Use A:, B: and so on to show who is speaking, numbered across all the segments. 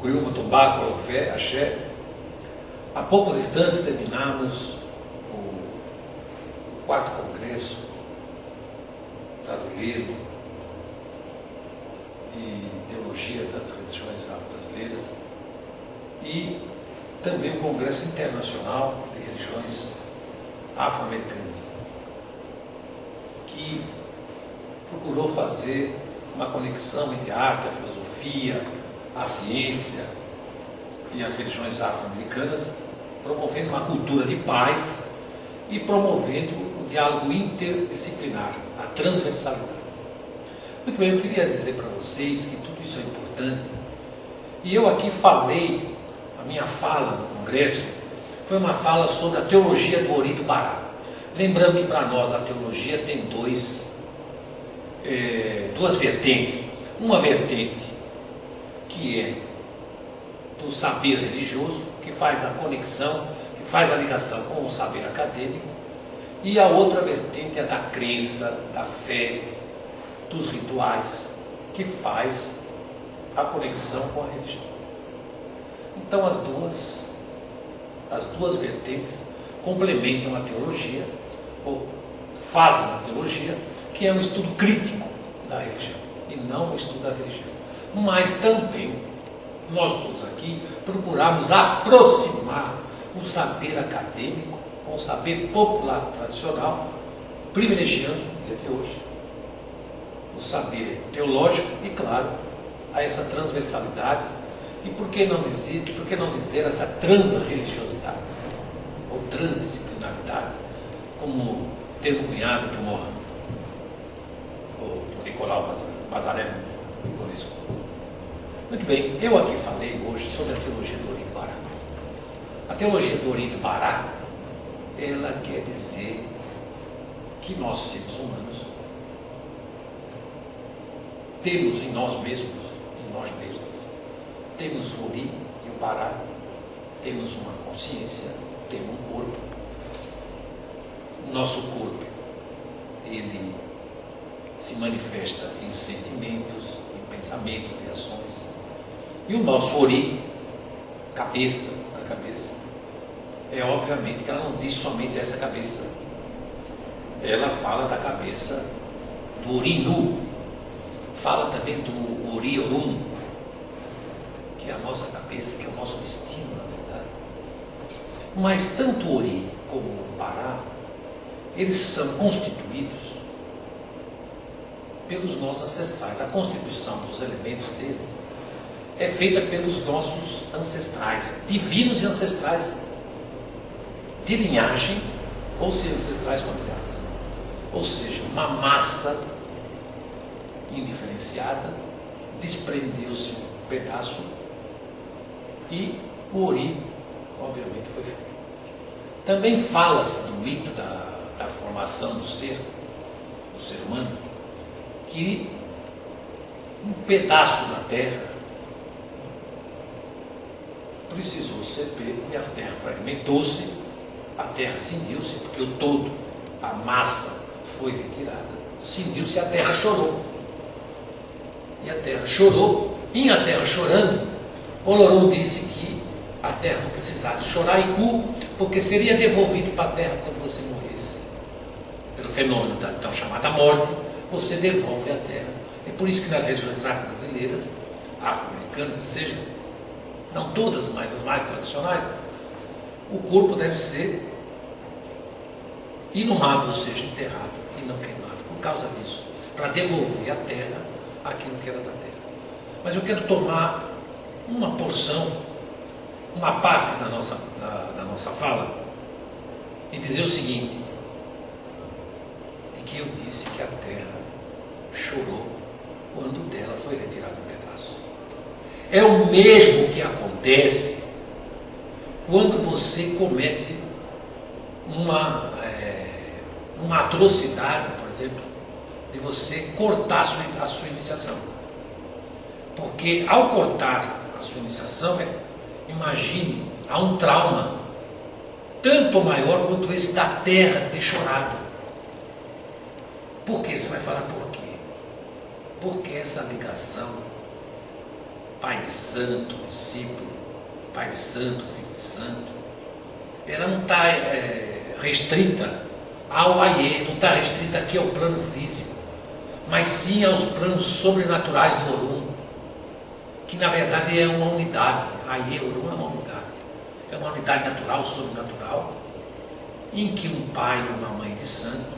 A: Cuyuma, Tombá, Colofé, Axé. Há poucos instantes terminamos o 4º Congresso Brasileiro de Teologia das Religiões Afro-Brasileiras e também o Congresso Internacional de Religiões Afro-Americanas, que procurou fazer uma conexão entre a arte, a filosofia, a ciência e as religiões afro-americanas, promovendo uma cultura de paz e promovendo o diálogo interdisciplinar, a transversalidade. Muito bem, eu queria dizer para vocês que tudo isso é importante. E eu aqui falei, a minha fala no Congresso foi uma fala sobre a teologia do Ori e do Bará. Lembrando que para nós a teologia tem duas vertentes. Uma vertente que é do saber religioso, que faz a conexão, que faz a ligação com o saber acadêmico, e a outra vertente é da crença, da fé, dos rituais, que faz a conexão com a religião. Então as duas vertentes complementam a teologia, ou fazem a teologia, que é um estudo crítico da religião, e não um estudo da religião. Mas também, nós todos aqui, procuramos aproximar o saber acadêmico com o saber popular tradicional, privilegiando, no dia de hoje, o saber teológico e, claro, a essa transversalidade e, por que não dizer essa transreligiosidade ou transdisciplinaridade, como termo cunhado por Mohan ou por Nicolau Bazarello Nicolescu. Muito bem, eu aqui falei hoje sobre a teologia do Ori e do Bará. A teologia do Ori e do Bará, ela quer dizer que nós, seres humanos, temos em nós mesmos, temos o Ori e o Bará, temos uma consciência, temos um corpo. O nosso corpo, ele se manifesta em sentimentos, em pensamentos e ações. E o nosso Ori, a cabeça, é obviamente que ela não diz somente essa cabeça. Ela fala da cabeça do Ori Nu, fala também do Ori Orum, que é a nossa cabeça, que é o nosso destino, na verdade. Mas tanto o Ori como o Bará, eles são constituídos pelos nossos ancestrais. A constituição dos elementos deles é feita pelos nossos ancestrais, divinos e ancestrais de linhagem, ou seja, ancestrais familiares. Ou seja, uma massa indiferenciada, desprendeu-se um pedaço e o Ori, obviamente, foi feito. Também fala-se do mito da formação do ser humano, que um pedaço da terra precisou ser pego e a terra fragmentou-se, a terra cindiu-se, porque o todo, a massa foi retirada, cindiu-se e a terra chorou. E a terra chorou, e a terra chorando, Olorum disse que a terra não precisasse chorar e cu, porque seria devolvido para a terra quando você morresse. Pelo fenômeno da então chamada morte, você devolve a terra. É por isso que nas religiões afro-brasileiras, afro-americanas, que sejam, não todas, mas as mais tradicionais, o corpo deve ser inumado, ou seja, enterrado e não queimado, por causa disso, para devolver à terra aquilo que era da terra. Mas eu quero tomar uma porção, uma parte da nossa fala e dizer o seguinte, que eu disse que a terra chorou quando dela foi retirado um pedaço. É o mesmo que acontece quando você comete uma atrocidade, por exemplo, de você cortar a sua iniciação. Porque ao cortar a sua iniciação, imagine, há um trauma tanto maior quanto esse da terra ter chorado. Por que? Você vai falar por quê? Porque essa ligação pai de santo, discípulo, pai de santo, filho de santo, ela não está restrita ao Aie, não está restrita aqui ao plano físico, mas sim aos planos sobrenaturais do Orum, que na verdade é uma unidade. Aie, Orum é uma unidade. É uma unidade natural, sobrenatural, em que um pai e uma mãe de santo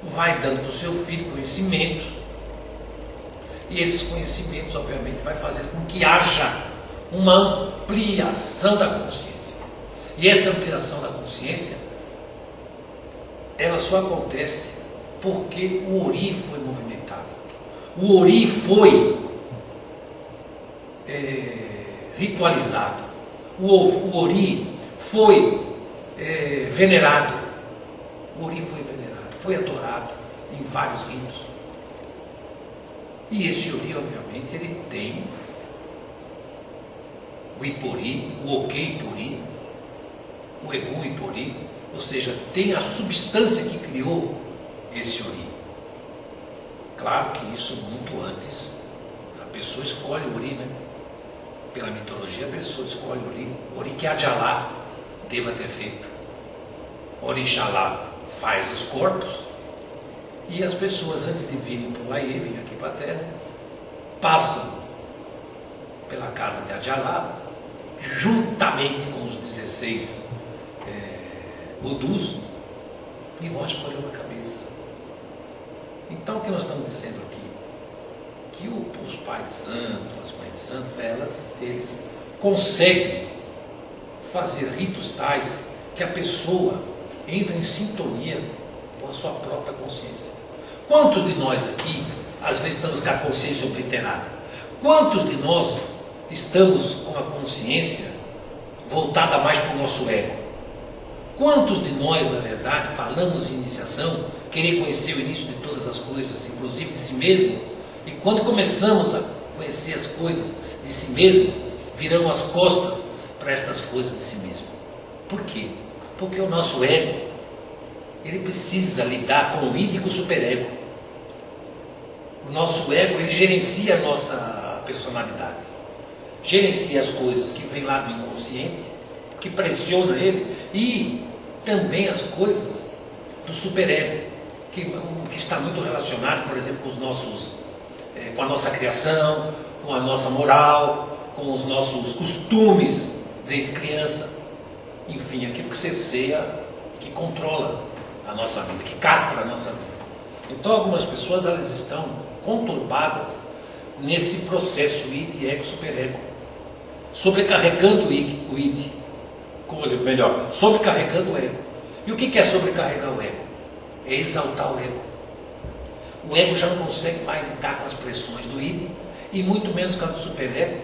A: vai dando para o seu filho conhecimento, e esses conhecimentos, obviamente, vai fazer com que haja uma ampliação da consciência. E essa ampliação da consciência, ela só acontece porque o Ori foi movimentado. O Ori foi ritualizado. O Ori foi venerado. O Ori foi venerado, foi adorado em vários ritos. E esse Ori, obviamente, ele tem o Ipori, o Oke-Ipori, o Egu-Ipori, ou seja, tem a substância que criou esse Ori. Claro que isso muito antes, a pessoa escolhe o Ori, né? Pela mitologia, a pessoa escolhe o Ori que Adjalá deva ter feito. Orixalá faz os corpos, e as pessoas, antes de virem para o Aie, virem aqui para a Terra, passam pela casa de Adjalá, juntamente com os 16 Odus, e vão escolher uma cabeça. Então, o que nós estamos dizendo aqui? Que os pais de santo, as mães de santo, eles conseguem fazer ritos tais que a pessoa entra em sintonia com a sua própria consciência. Quantos de nós aqui, às vezes, estamos com a consciência obliterada? Quantos de nós estamos com a consciência voltada mais para o nosso ego? Quantos de nós, na verdade, falamos em iniciação, querer conhecer o início de todas as coisas, inclusive de si mesmo, e quando começamos a conhecer as coisas de si mesmo, viramos as costas para estas coisas de si mesmo? Por quê? Porque o nosso ego, ele precisa lidar com o id e com o superego. O nosso ego, ele gerencia a nossa personalidade, gerencia as coisas que vêm lá do inconsciente, que pressiona ele, e também as coisas do superego, que está muito relacionado, por exemplo, com a nossa criação, com a nossa moral, com os nossos costumes desde criança, enfim, aquilo que cerceia, que controla a nossa vida, que castra a nossa vida. Então, algumas pessoas, elas estão conturbadas nesse processo id, ego, superego, sobrecarregando o id, melhor, sobrecarregando o ego. E o que é sobrecarregar o ego? É exaltar o ego. O ego já não consegue mais lidar com as pressões do id, e muito menos com a do superego,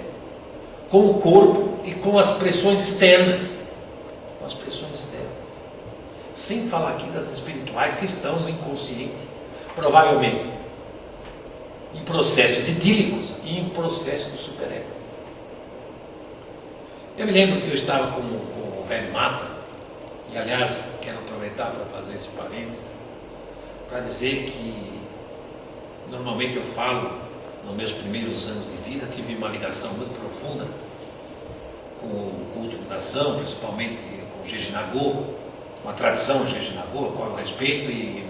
A: com o corpo e com as pressões externas. Com as pressões externas. Sem falar aqui das espirituais que estão no inconsciente, provavelmente em processos idílicos e em processo do superego. Eu me lembro que eu estava com o velho Mata, e aliás quero aproveitar para fazer esse parênteses, para dizer que normalmente eu falo, nos meus primeiros anos de vida, tive uma ligação muito profunda com o culto de nação, principalmente com o Jejinagô, uma tradição Jejinagô, a qual eu respeito e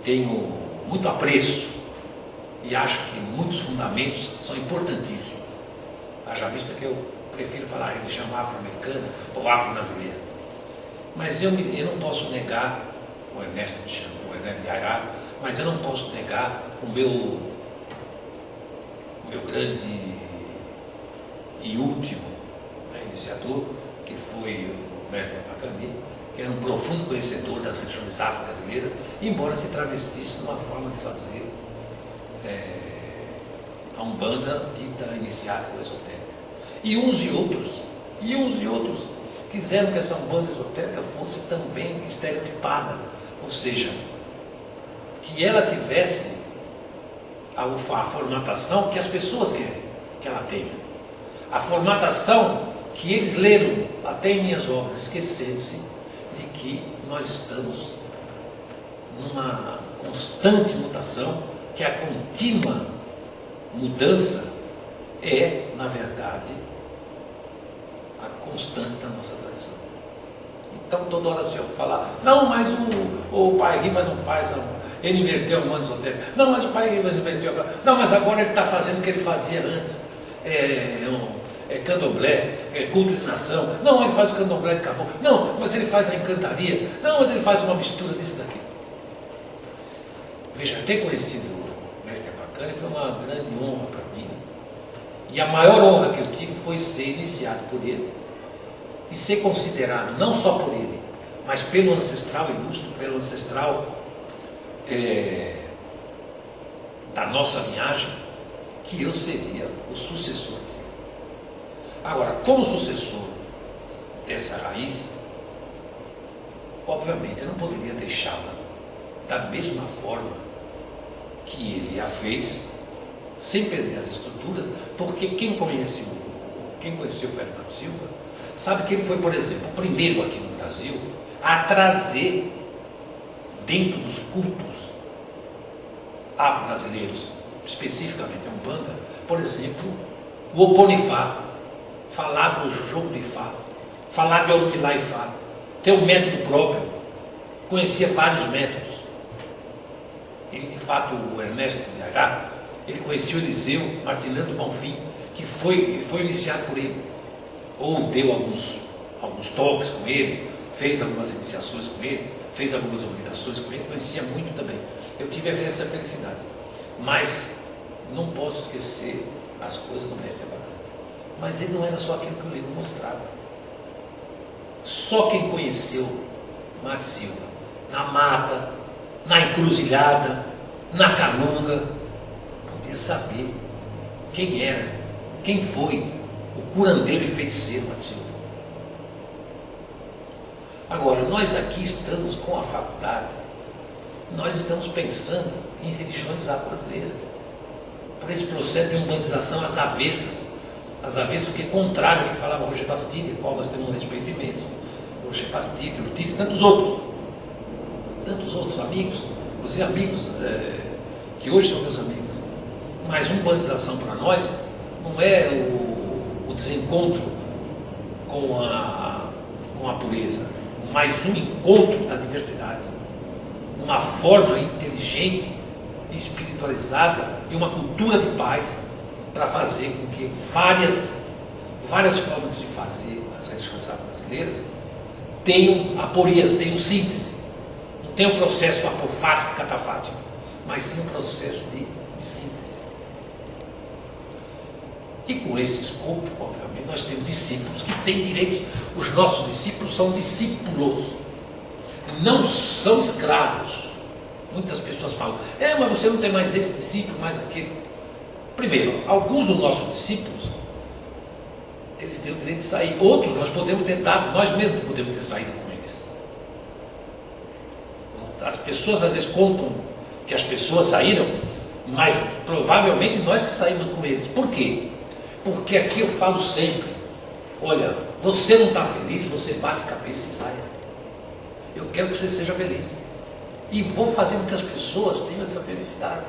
A: tenho muito apreço, e acho que muitos fundamentos são importantíssimos. Haja vista que eu prefiro falar religião afro-americana ou afro-brasileira. Mas eu não posso negar, o Ernesto de Airá, mas eu não posso negar o meu grande e último iniciador, que foi o mestre Pacani, que era um profundo conhecedor das religiões afro-brasileiras, embora se travestisse numa forma de fazer a Umbanda dita iniciática ou esotérica. E uns e outros quiseram que essa Umbanda esotérica fosse também estereotipada, ou seja, que ela tivesse a formatação que as pessoas querem que ela tenha. A formatação que eles leram até em minhas obras, esquecendo-se de que nós estamos numa constante mutação, que é a contínua mudança é, na verdade, a constante da nossa tradição. Então, toda hora se eu falar, não, mas o Pai Ribas não faz, ele inverteu o manto esotérico. Não, mas o Pai Ribas inverteu agora. Não, mas agora ele está fazendo o que ele fazia antes. Candomblé, culto de nação. Não, ele faz o candomblé de caboclo. Não, mas ele faz a encantaria. Não, mas ele faz uma mistura disso daqui. Veja, ter conhecido o mestre Abacani foi uma grande honra para mim. E a maior honra que eu tive foi ser iniciado por ele e ser considerado, não só por ele, mas pelo ancestral ilustre, pelo ancestral da nossa linhagem, que eu seria o sucessor dele. Agora, como sucessor dessa raiz, obviamente eu não poderia deixá-la da mesma forma que ele a fez, sem perder as estruturas, porque quem conheceu o Velho Mato Silva, sabe que ele foi, por exemplo, o primeiro aqui no Brasil a trazer dentro dos cultos afro-brasileiros, especificamente a Umbanda, por exemplo, o Oponifá, falar do jogo do Ifá, falar de Orumilá Ifá, ter um método próprio, conhecia vários métodos. Ele, de fato, o Ernesto de Ará, ele conhecia o Eliseu Martinando Bonfim, que foi iniciado por ele, ou deu alguns toques com eles, fez algumas iniciações com eles, fez algumas obrigações com ele, conhecia muito também. Eu tive essa felicidade, mas não posso esquecer as coisas do mestre Abacani. Mas ele não era só aquilo que o livro mostrava. Só quem conheceu Mato Silva na mata, na encruzilhada, na calunga, podia saber quem era, quem foi o curandeiro e feiticeiro Mato Silva. Agora, nós aqui estamos com a faculdade, nós estamos pensando em religiões afro-brasileiras, por esse processo de umbanização às avessas, porque é contrário ao que falava Roger Bastide, ao qual nós temos um respeito imenso, Roger Bastide, Ortiz e tantos outros amigos, inclusive amigos que hoje são meus amigos. Mas umbanização para nós não é o desencontro com a pureza, mas um encontro da diversidade, uma forma inteligente, espiritualizada e uma cultura de paz para fazer com que várias formas de se fazer as religiões afro-brasileiras tenham aporias, tenham síntese. Não tem um processo apofático e catafático, mas sim um processo de síntese. E com esse escopo, obviamente, nós temos discípulos que têm direitos. Os nossos discípulos são discípulos, não são escravos. Muitas pessoas falam, mas você não tem mais esse discípulo, mais aquele. Primeiro, alguns dos nossos discípulos, eles têm o direito de sair. Outros nós podemos ter dado, nós mesmos podemos ter saído com eles. As pessoas às vezes contam que as pessoas saíram, mas provavelmente nós que saímos com eles. Por quê? Porque aqui eu falo sempre, olha, você não está feliz, você bate cabeça e saia. Eu quero que você seja feliz. E vou fazer com que as pessoas tenham essa felicidade.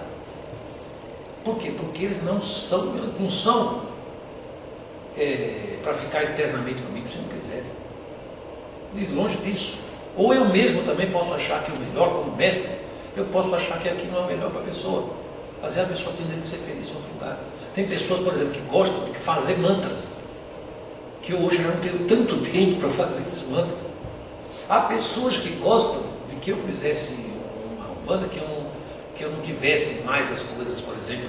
A: Por quê? Porque eles não são para ficar eternamente comigo se não quiserem. De longe disso. Ou eu mesmo também posso achar que o melhor, como mestre, eu posso achar que aqui não é o melhor para a pessoa. Às vezes a pessoa tem direito de ser feliz em outro lugar. Tem pessoas, por exemplo, que gostam de fazer mantras, que eu hoje já não tenho tanto tempo para fazer esses mantras. Há pessoas que gostam de que eu fizesse uma umbanda, que eu não tivesse mais as coisas, por exemplo,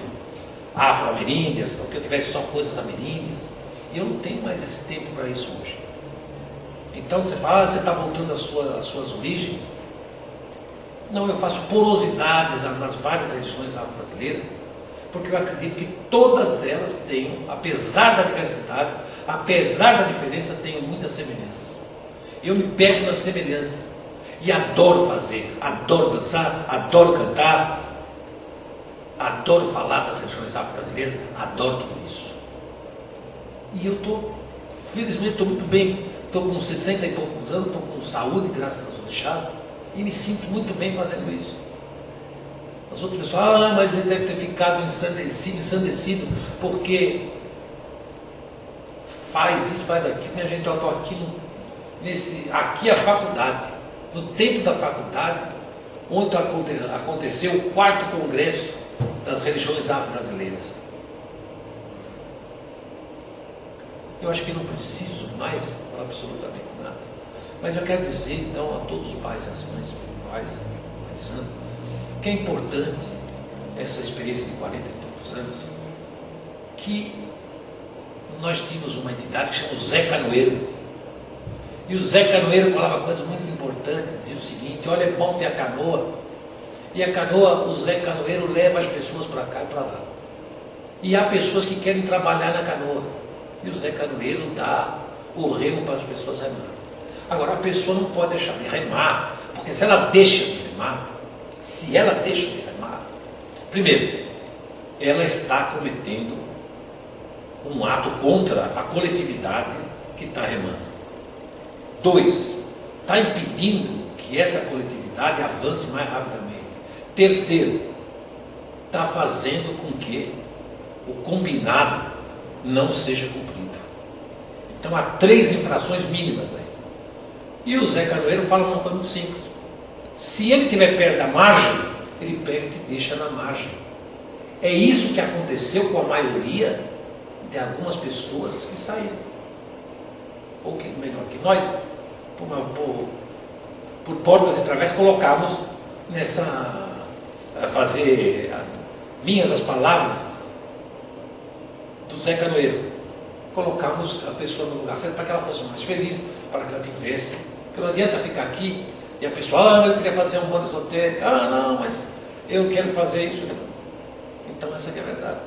A: afro-ameríndias, ou que eu tivesse só coisas ameríndias. E eu não tenho mais esse tempo para isso hoje. Então você fala, você está voltando às suas origens. Não, eu faço porosidades nas várias religiões afro-brasileiras, porque eu acredito que todas elas tenham, apesar da diversidade, apesar da diferença, tenham muitas semelhanças. Eu me pego nas semelhanças e adoro fazer, adoro dançar, adoro cantar, adoro falar das religiões afro-brasileiras, adoro tudo isso. E eu felizmente estou muito bem, estou com 60 e poucos anos, estou com saúde, graças aos orixás, e me sinto muito bem fazendo isso. As outras pessoas, mas ele deve ter ficado ensandecido, porque faz isso, faz aquilo. Minha gente, eu estou aqui, aqui é a faculdade. No tempo da faculdade, onde aconteceu o 4º Congresso das Religiões Afro-Brasileiras. Eu acho que não preciso mais falar absolutamente nada. Mas eu quero dizer, então, a todos os pais e as mães espirituais, mãe de santo, que é importante essa experiência de 40 e poucos anos, que nós tínhamos uma entidade que chama o Zé Canoeiro. E o Zé Canoeiro falava uma coisa muito importante, dizia o seguinte: olha, é bom ter a canoa, e a canoa, o Zé Canoeiro leva as pessoas para cá e para lá. E há pessoas que querem trabalhar na canoa, e o Zé Canoeiro dá o remo para as pessoas remarem. Agora, a pessoa não pode deixar de remar, porque se ela deixa de remar, primeiro, ela está cometendo um ato contra a coletividade que está remando. 2, está impedindo que essa coletividade avance mais rapidamente. 3, está fazendo com que o combinado não seja cumprido. Então há 3 infrações mínimas aí. E o Zé Canoeiro fala uma coisa muito simples: se ele estiver perto da margem, ele pega e te deixa na margem. É isso que aconteceu com a maioria de algumas pessoas que saíram. Ou que, melhor, que nós, por portas e travessas, colocamos fazer minhas as palavras do Zé Canoeiro. Colocamos a pessoa no lugar certo para que ela fosse mais feliz, para que ela tivesse. Porque não adianta ficar aqui e a pessoa, eu queria fazer um bando esotérico, não, mas eu quero fazer isso. Então essa aqui é a verdade.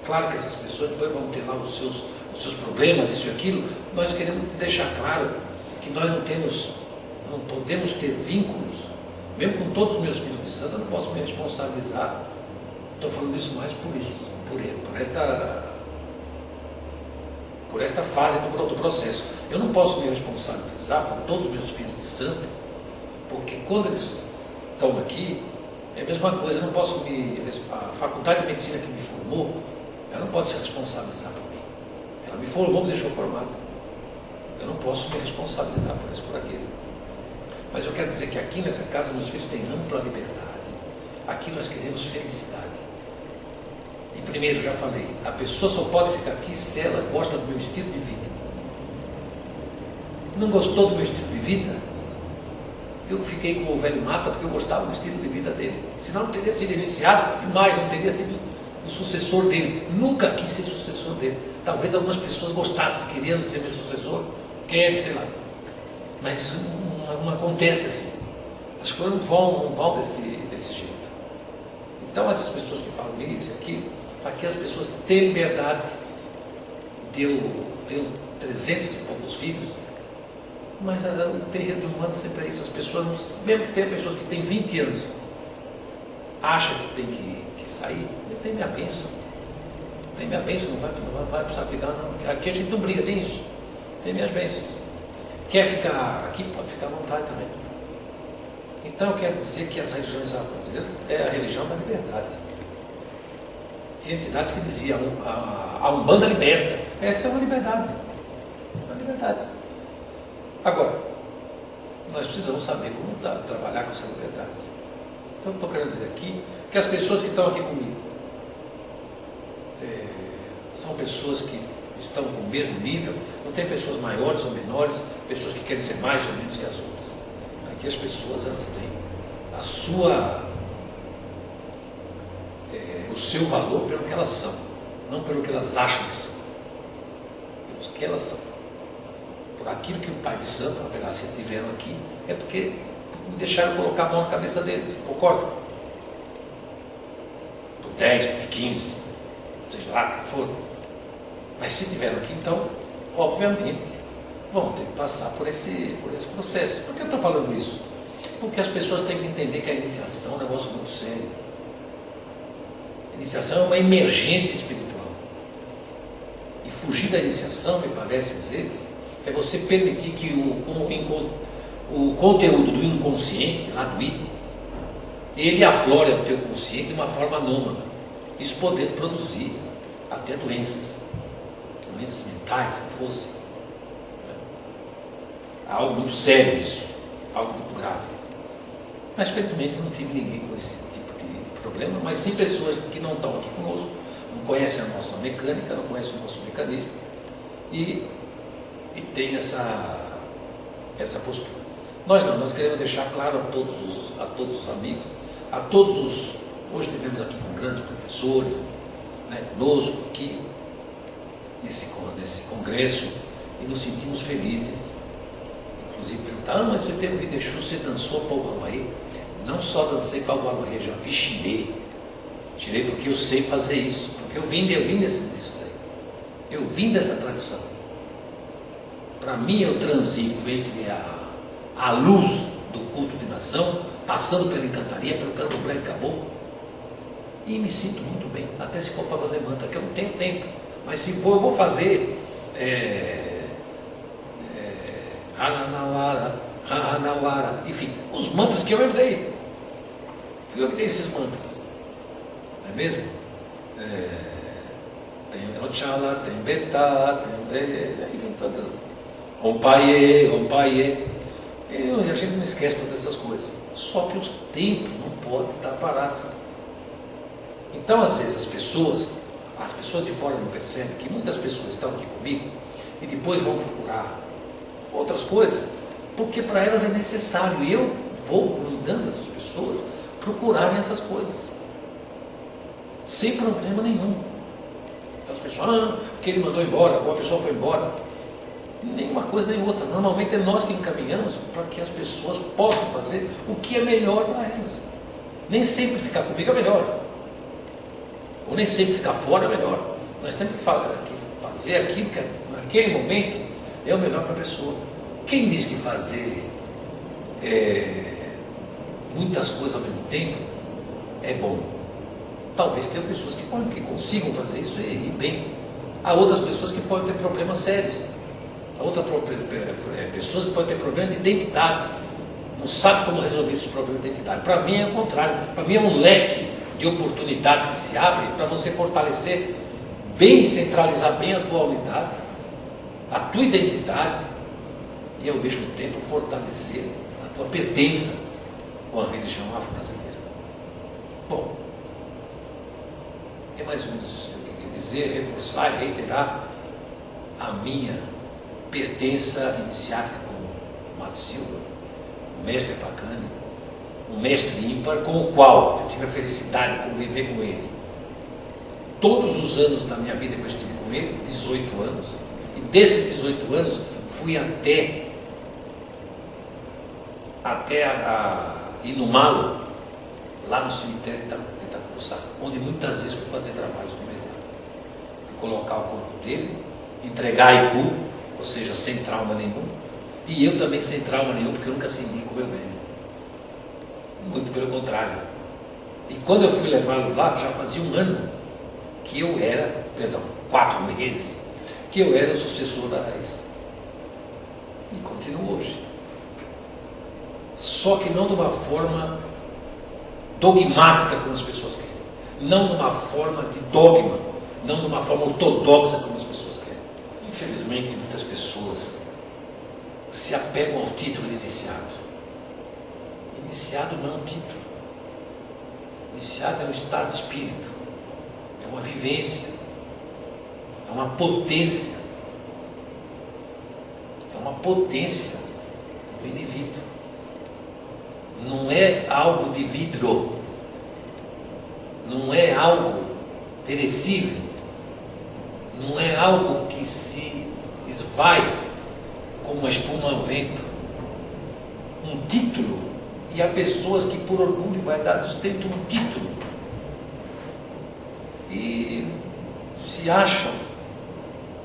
A: Claro que essas pessoas depois vão ter lá os seus problemas, isso e aquilo. Nós queremos deixar claro que nós não podemos ter vínculos, mesmo com todos os meus filhos de santo, eu não posso me responsabilizar. Estou falando isso mais por esta fase do processo. Eu não posso me responsabilizar por todos os meus filhos de santo, porque quando eles estão aqui, é a mesma coisa. Eu não posso a faculdade de medicina que me formou, ela não pode se responsabilizar por mim. Ela me formou, me deixou formado. Eu não posso me responsabilizar por isso, por aquilo. Mas eu quero dizer que aqui nessa casa meus filhos têm ampla liberdade. Aqui nós queremos felicidade. E primeiro, já falei, a pessoa só pode ficar aqui se ela gosta do meu estilo de vida. Não gostou do meu estilo de vida? Eu fiquei com o velho Mata porque eu gostava do estilo de vida dele. Senão não teria sido iniciado e mais, não teria sido o sucessor dele. Nunca quis ser sucessor dele. Talvez algumas pessoas gostassem, querendo ser meu sucessor, querem, sei lá. Mas isso não acontece assim. As coisas não vão desse jeito. Então essas pessoas que falam isso aqui as pessoas têm liberdade. Deu 300 e poucos filhos. Mas o terreno humano sempre é isso. As pessoas, mesmo que tenha pessoas que têm 20 anos, acham que tem que sair, tem minha bênção. Tem minha bênção, não vai precisar brigar, não. Aqui a gente não briga, tem isso. Tem minhas bênçãos. Quer ficar aqui, pode ficar à vontade também. Então eu quero dizer que as religiões brasileiras é a religião da liberdade. Tinha entidades que diziam, a Umbanda liberta. Essa é uma liberdade. Uma liberdade. Agora, nós precisamos saber como trabalhar com essa liberdade. Então, eu estou querendo dizer aqui que as pessoas que estão aqui comigo são pessoas que estão com o mesmo nível, não tem pessoas maiores ou menores, pessoas que querem ser mais ou menos que as outras. Aqui as pessoas, elas têm o seu valor pelo que elas são, não pelo que elas acham que são, pelo que elas são. Por aquilo que o Pai de Santo, na verdade, se tiveram aqui, é porque me deixaram colocar a mão na cabeça deles, concorda? Por 10, por 15, seja lá o que for. Mas se tiveram aqui, então, obviamente, vão ter que passar por esse processo. Por que eu estou falando isso? Porque as pessoas têm que entender que a iniciação é um negócio muito sério. A iniciação é uma emergência espiritual. E fugir da iniciação, me parece, às vezes, é você permitir que o conteúdo do inconsciente, lá do id, ele aflore ao teu consciente de uma forma anômala. Isso podendo produzir até doenças. doenças mentais que fossem. Algo muito sério isso, algo muito grave. Mas felizmente não tive ninguém com esse tipo de problema, mas sim pessoas que não estão aqui conosco, não conhecem a nossa mecânica, não conhecem o nosso mecanismo e tem essa postura. Nós queremos deixar claro a todos os amigos, hoje tivemos aqui com grandes professores, né, conosco aqui, nesse congresso, e nos sentimos felizes. Inclusive perguntaram, mas você teve que deixar, você dançou para o Baluayê? Não só dancei para o Baluayê, já fiz xirê. Xirê porque eu sei fazer isso, porque eu vim disso daí. Eu vim dessa tradição. Para mim eu transito entre a luz do culto de nação, passando pela encantaria, pelo candomblé de caboclo, e me sinto muito bem, até se for para fazer mantra, que eu não tenho tempo, mas se for eu vou fazer Hananawara, Hananawara, enfim, os mantras que eu herdei. Eu herdei esses mantras, não é mesmo? Tem Ochala, tem Betá, enfim, tantas. Ompaiê, Ompaiê. E a gente não esquece todas essas coisas. Só que os templos não podem estar parados. Então, às vezes, as pessoas de fora não percebem que muitas pessoas estão aqui comigo e depois vão procurar outras coisas, porque para elas é necessário. E eu vou mandando essas pessoas procurarem essas coisas, sem problema nenhum. Então, as pessoas, porque ele mandou embora, ou a pessoa foi embora. Nenhuma coisa nem outra. Normalmente é nós que encaminhamos para que as pessoas possam fazer o que é melhor para elas. Nem sempre ficar comigo é melhor, ou nem sempre ficar fora é melhor. Nós temos que fazer aquilo que naquele momento é o melhor para a pessoa. Quem diz que fazer muitas coisas ao mesmo tempo é bom? Talvez tenha pessoas que consigam fazer isso e ir bem. Há outras pessoas que podem ter problemas sérios. Há outras pessoas que podem ter problema de identidade. Não sabe como resolver esse problema de identidade. Para mim é o contrário. Para mim é um leque de oportunidades que se abre para você fortalecer bem, centralizar bem a tua unidade, a tua identidade e ao mesmo tempo fortalecer a tua pertença com a religião afro-brasileira. Bom, é mais ou menos isso que eu queria dizer, reforçar e reiterar a minha pertença iniciática com o Mato Silva, o mestre Epacani, um mestre ímpar com o qual eu tive a felicidade de conviver com ele. Todos os anos da minha vida que eu estive com ele, 18 anos, e desses 18 anos fui até inumá-lo lá no cemitério de Itacuruçá, onde muitas vezes fui fazer trabalhos com ele lá. Fui colocar o corpo dele, entregar a Iku, ou seja, sem trauma nenhum, e eu também sem trauma nenhum, porque eu nunca acendi com o meu velho. Muito pelo contrário. E quando eu fui levá-lo lá, já fazia 1 ano que eu era, 4 meses, que eu era o sucessor da raiz. E continuo hoje. Só que não de uma forma dogmática como as pessoas querem. Não de uma forma de dogma, não de uma forma ortodoxa como as pessoas querem. Infelizmente, muitas pessoas se apegam ao título de iniciado. Iniciado não é um título. Iniciado é um estado de espírito, é uma vivência, é uma potência. É uma potência do indivíduo. Não é algo de vidro, não é algo perecível, não é algo que se esvai como uma espuma ao vento. Um título, e há pessoas que por orgulho vai dar sustento um título e se acham,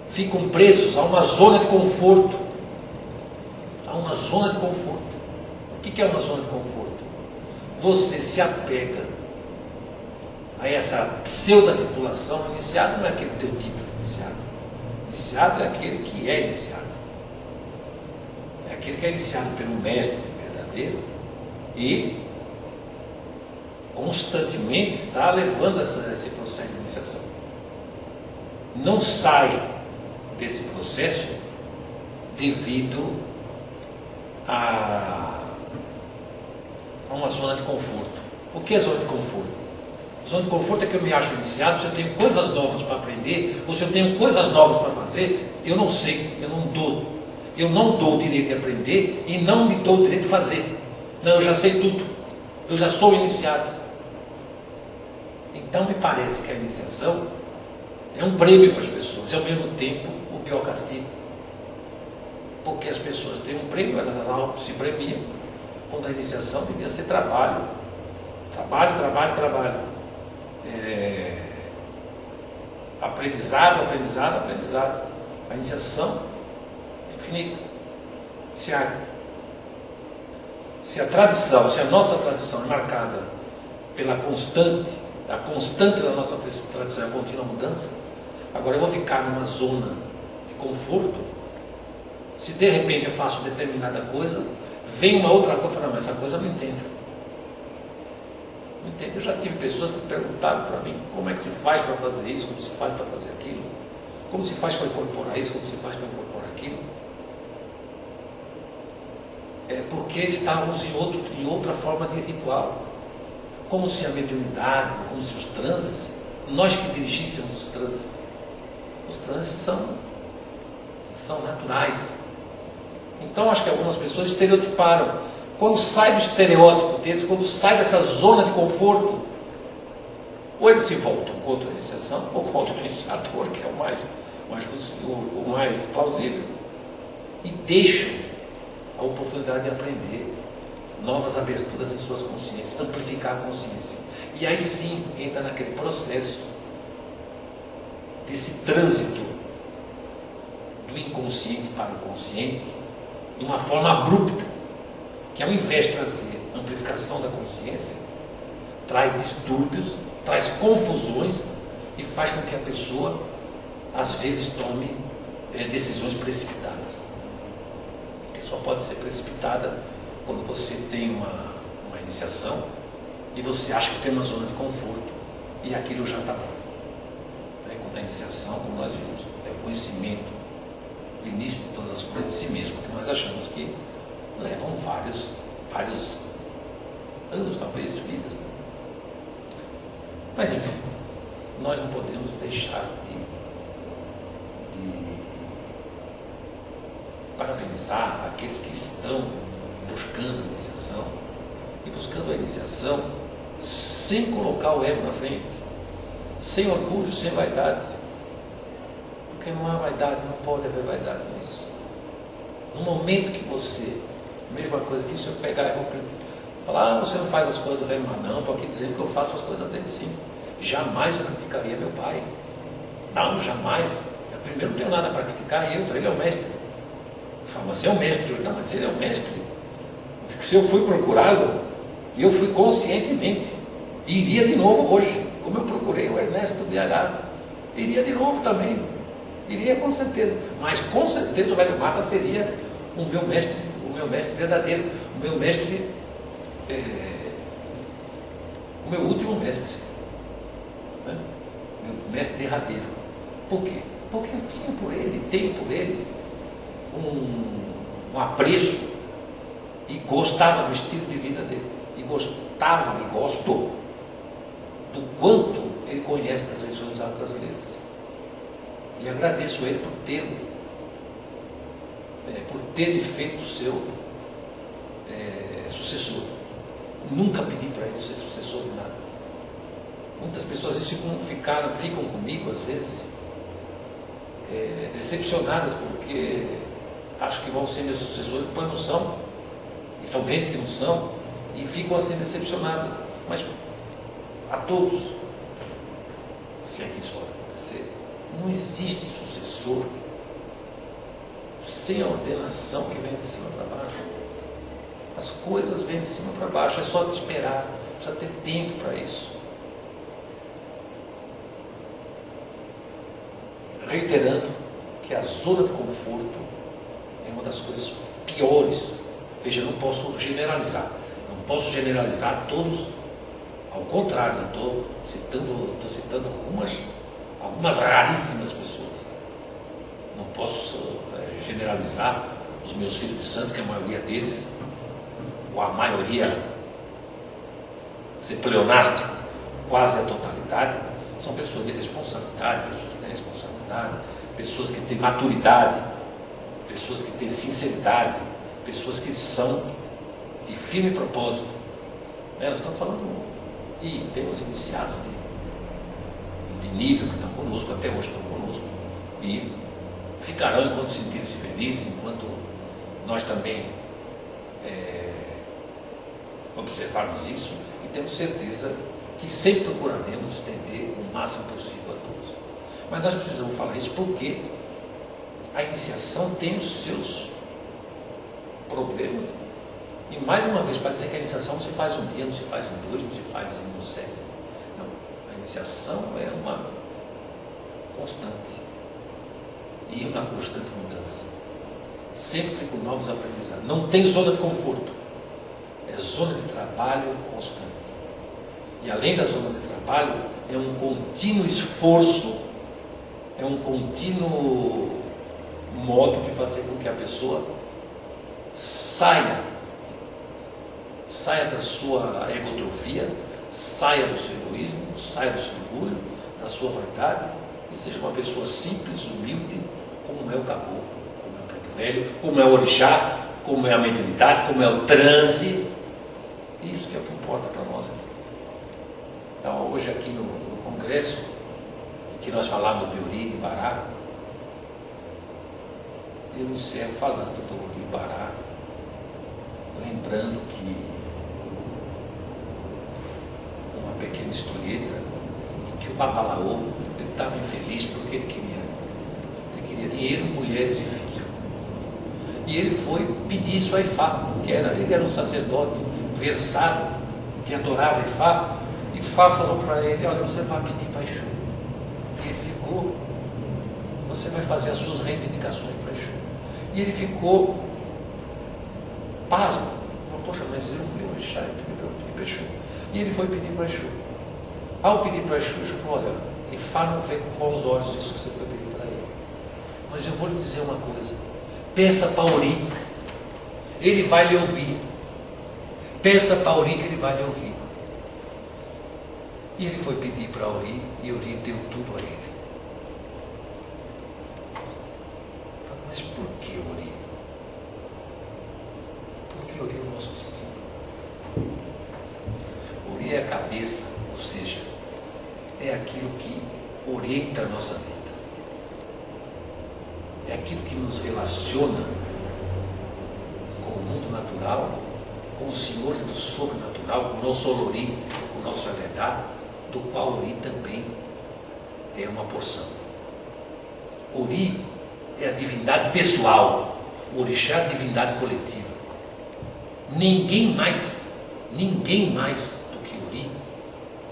A: ficam presos a uma zona de conforto. A uma zona de conforto. O que é uma zona de conforto? Você se apega a essa pseudo-titulação. Iniciado não é aquele teu título de iniciado. Iniciado é aquele que é iniciado. É aquele que é iniciado pelo mestre verdadeiro e constantemente está levando esse processo de iniciação. Não sai desse processo devido a uma zona de conforto. O que é zona de conforto? Zona de conforto é que eu me acho iniciado, se eu tenho coisas novas para aprender, ou se eu tenho coisas novas para fazer, eu não sei, eu não dou o direito de aprender e não me dou o direito de fazer. Não, eu já sei tudo, eu já sou iniciado. Então me parece que a iniciação é um prêmio para as pessoas, e ao mesmo tempo o pior castigo. Porque as pessoas têm um prêmio, elas se premiam, quando a iniciação devia ser trabalho. Trabalho, trabalho, trabalho. Aprendizado, aprendizado, aprendizado. A iniciação é infinita. Se a tradição, se a nossa tradição é marcada pela constante, a constante da nossa tradição é a contínua mudança, agora eu vou ficar numa zona de conforto. Se de repente eu faço determinada coisa, vem uma outra coisa e fala, mas essa coisa eu não entendo. Não entendo. Eu já tive pessoas que perguntaram para mim como é que se faz para fazer isso, como se faz para fazer aquilo, como se faz para incorporar isso, como se faz para incorporar aquilo. É porque estávamos em outra forma de ritual. Como se a mediunidade, como se os transes, nós que dirigíssemos os transes. Os transes são naturais. Então acho que algumas pessoas estereotiparam. Quando sai do estereótipo deles, quando sai dessa zona de conforto, ou eles se voltam contra a iniciação, ou contra o iniciador, que é o mais plausível, e deixam a oportunidade de aprender novas aberturas em suas consciências, amplificar a consciência. E aí sim entra naquele processo desse trânsito do inconsciente para o consciente, de uma forma abrupta, que ao invés de trazer amplificação da consciência, traz distúrbios, traz confusões e faz com que a pessoa, às vezes, tome decisões precipitadas. Que só pode ser precipitada quando você tem uma iniciação e você acha que tem uma zona de conforto e aquilo já está bom. Quando a iniciação, como nós vimos, é o conhecimento, o início de todas as coisas de si mesmo, que nós achamos que levam vários anos, talvez, vidas. Né? Mas, enfim, nós não podemos deixar de parabenizar aqueles que estão buscando a iniciação, e buscando a iniciação sem colocar o ego na frente, sem orgulho, sem vaidade. Porque não há vaidade, não pode haver vaidade nisso. No momento que você, mesma coisa que se eu pegar e vou falar, você não faz as coisas do velho, mas não, estou aqui dizendo que eu faço as coisas dele sim. Jamais eu criticaria meu pai. Não, jamais. Eu primeiro não tenho nada para criticar, e ele é o mestre. Você fala, você é o mestre, não, mas ele é o mestre. Se eu fui procurá-lo, e eu fui conscientemente, e iria de novo hoje, como eu procurei o Ernesto de Ará, iria de novo também. Iria com certeza, mas com certeza o velho Mata seria o meu mestre verdadeiro, o meu mestre, o meu último mestre, né? Meu mestre derradeiro. Por quê? Porque eu tinha por ele, tenho por ele um apreço e gostava do estilo de vida dele, e gostava e gosto do quanto ele conhece das religiões brasileiras. E agradeço a ele por ter me feito seu sucessor. Nunca pedi para ele ser sucessor de nada. Muitas pessoas ficam comigo, às vezes, decepcionadas, porque acham que vão ser meus sucessores, depois não são, e estão vendo que não são, e ficam assim decepcionadas. Mas a todos, se é que isso pode acontecer, não existe sucessor sem a ordenação que vem de cima para baixo. As coisas vêm de cima para baixo, é só de esperar, precisa ter tempo para isso. Reiterando que a zona de conforto é uma das coisas piores. Veja, eu não posso generalizar. Não posso generalizar todos. Ao contrário, eu estou citando algumas raríssimas pessoas. Não posso generalizar os meus filhos de santo, que a maioria deles, ou a maioria, ser pleonástico, quase a totalidade, são pessoas de responsabilidade, pessoas que têm responsabilidade, pessoas que têm maturidade, pessoas que têm sinceridade, pessoas que são de firme propósito. Nós estamos falando, e temos iniciados de nível que estão conosco, até hoje estão conosco, e ficarão enquanto sentirem-se felizes, enquanto nós também observarmos isso, e temos certeza que sempre procuraremos estender o máximo possível a todos. Mas nós precisamos falar isso porque a iniciação tem os seus problemas. E mais uma vez, para dizer que a iniciação não se faz um dia, não se faz em 2, não se faz em 7. Não, a iniciação é uma constante. E uma constante mudança. Sempre com novos aprendizados. Não tem zona de conforto. É zona de trabalho constante. E além da zona de trabalho, é um contínuo esforço, é um contínuo modo de fazer com que a pessoa saia da sua egotrofia, saia do seu egoísmo, saia do seu orgulho, da sua vaidade, e seja uma pessoa simples, humilde, como é o caboclo, como é o preto velho, como é o orixá, como é a mediunidade, como é o transe. Isso que é o que importa para nós aqui. Então, hoje aqui no congresso, em que nós falamos do Ori Ibará, eu encerro falando do Ori Ibará, lembrando que uma pequena historieta em que o Babalaô, ele estava infeliz porque ele queria dinheiro, mulheres e filho. E ele foi pedir isso a Ifá, ele era um sacerdote versado, que adorava Ifá. Ifá falou para ele: olha, você vai pedir para Exu. E ele ficou, você vai fazer as suas reivindicações para Exu. E ele ficou pasmo. Falou: poxa, mas eu Exu, eu pedi para Exu. E ele foi pedir para Exu. Ao pedir para Exu, Exu falou: olha, Ifá não vê com bons olhos isso que você foi pedir para ele. Mas eu vou lhe dizer uma coisa: peça para Ori, ele vai lhe ouvir. Peça para Ori que ele vai lhe ouvir. E ele foi pedir para Ori, e Ori deu tudo a ele. Mas por que Ori? Porque Ori é o nosso destino. Ori é a cabeça, ou seja, é aquilo que orienta a nossa vida. É aquilo que nos relaciona com o mundo natural, com os senhores do sobrenatural, com o nosso Olori, com o nosso Aledá, do qual Ori também é uma porção. Ori é a divindade pessoal, o orixá é a divindade coletiva. Ninguém mais do que Ori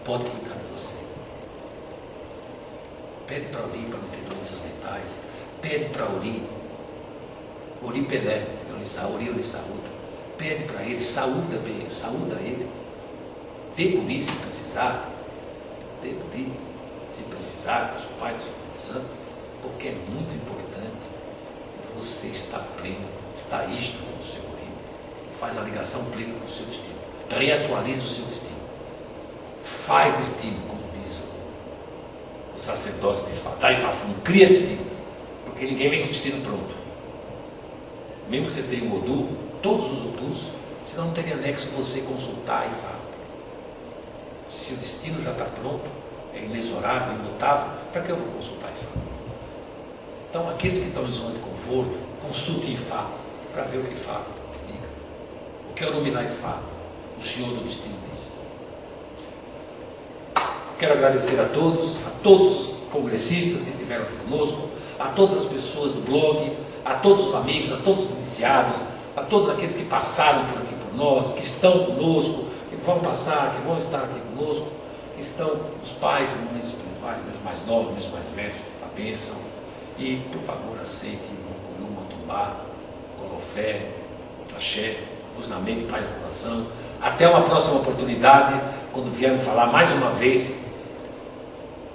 A: pode cuidar de você. Pede para Ori para não ter doenças mentais, pede para Ori Pelé, Ori saúde, pede para ele, saúda ele, dê por isso se precisar, dê por isso se precisar, do seu Pai, do seu Espírito Santo, porque é muito importante que você está pleno, está isto com o seu Ori, que faz a ligação plena com o seu destino, reatualiza o seu destino, faz destino, como diz o sacerdócio de Ifá, da Ifá, cria destino, porque ninguém vem com o destino pronto. Mesmo que você tenha o Odu, todos os Odus, senão não teria nexo você consultar a Ifá. Se o destino já está pronto, é inexorável, imutável, para que eu vou consultar a Ifá? Então, aqueles que estão em zona de conforto, consultem Ifá, para ver o que Ifá diga. O que Orumilá Ifá, o Senhor do Destino, diz. Quero agradecer a todos os congressistas que estiveram aqui conosco, a todas as pessoas do blog, a todos os amigos, a todos os iniciados, a todos aqueles que passaram por aqui por nós, que estão conosco, que vão passar, que vão estar aqui conosco, que estão os pais, mães espirituais, meus mais novos, meus mais velhos, a bênção. E, por favor, aceite Mucuru, Motumbá, Colofé, Axé, luz na mente, paz no coração. Até uma próxima oportunidade, quando viermos falar mais uma vez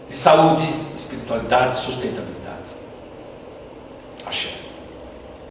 A: de saúde, espiritualidade e sustentabilidade. Axé.